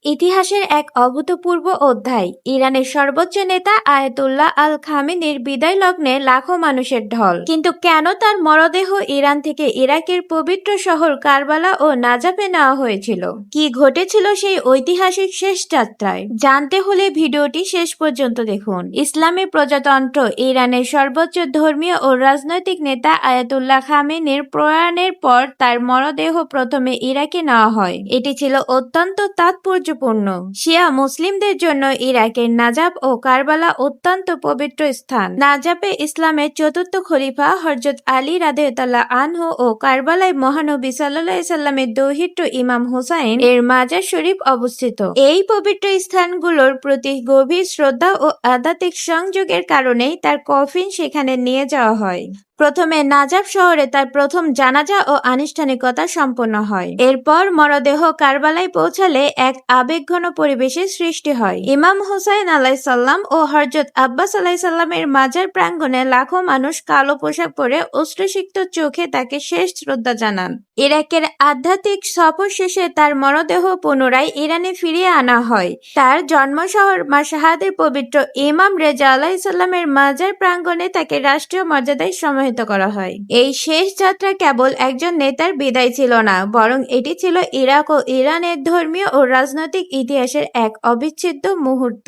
ইতিহাসের এক অভূতপূর্ব অধ্যায়। ইরানের সর্বোচ্চ নেতা আয়াতুল্লাহ আল খামেনির বিদায় লগ্নে লাখো মানুষের ঢল। কিন্তু কেন তার মরদেহ ইরান থেকে ইরাকের পবিত্র শহর কারবালা ও নাজাফে নেওয়া হয়েছিল? কি ঘটেছিল সেই ঐতিহাসিক শেষ যাত্রায়? জানতে হলে ভিডিওটি শেষ পর্যন্ত দেখুন। ইসলামী প্রজাতন্ত্র ইরানের সর্বোচ্চ ধর্মীয় ও রাজনৈতিক নেতা আয়াতুল্লাহ খামেনির প্রয়াণের পর তার মরদেহ প্রথমে ইরাকে নেওয়া হয়। এটি ছিল অত্যন্ত তাৎপর্যপূর্ণ। শিয়া মুসলিমদের জন্য ইরাকের নাজাফ ও কারবালা অত্যন্ত পবিত্র স্থান। নাজাফে ইসলামের চতুর্থ খলিফা হযরত আলী রাদিয়াল্লাহু আনহু ও কারবালায় মহানবী সাল্লাল্লাহু আলাইহি সাল্লামের দৌহিত্র ইমাম হুসাইন এর মাজার শরীফ অবস্থিত। এই পবিত্র স্থানগুলোর প্রতি গভীর শ্রদ্ধা ও আধ্যাত্মিক সংযোগের কারণেই তার কফিন সেখানে নিয়ে যাওয়া হয়। প্রথমে নাজাফ শহরে তার প্রথম জানাজা ও আনুষ্ঠানিকতা সম্পন্ন হয়। এরপর মরদেহ কারবালায় পৌঁছালে এক আবেগঘন পরিবেশের সৃষ্টি হয়। ইমাম হুসাইন আলাইহিসসালাম ও হযরত আব্বাস আলাইহিসসালামের মাজার প্রাঙ্গণে লাখো মানুষ কালো পোশাক পরে অশ্রুসিক্ত চোখে তাকে শেষ শ্রদ্ধা জানান। ইরাকের আধ্যাত্মিক সফর শেষে তার মরদেহ পুনরায় ইরানে ফিরিয়ে আনা হয়। তার জন্ম শহর মাশহাদের পবিত্র ইমাম রেজা আলাইহিসসালামের মাজার প্রাঙ্গণে তাকে রাষ্ট্রীয় মর্যাদায় সমাহিত করা হয়। এই শেষ যাত্রা কেবল একজন নেতার বিদায় ছিল না, বরং এটি ছিল ইরাক ও ইরানের ধর্মীয় ও রাজনৈতিক ইতিহাসের এক অবিচ্ছেদ্য মুহূর্ত।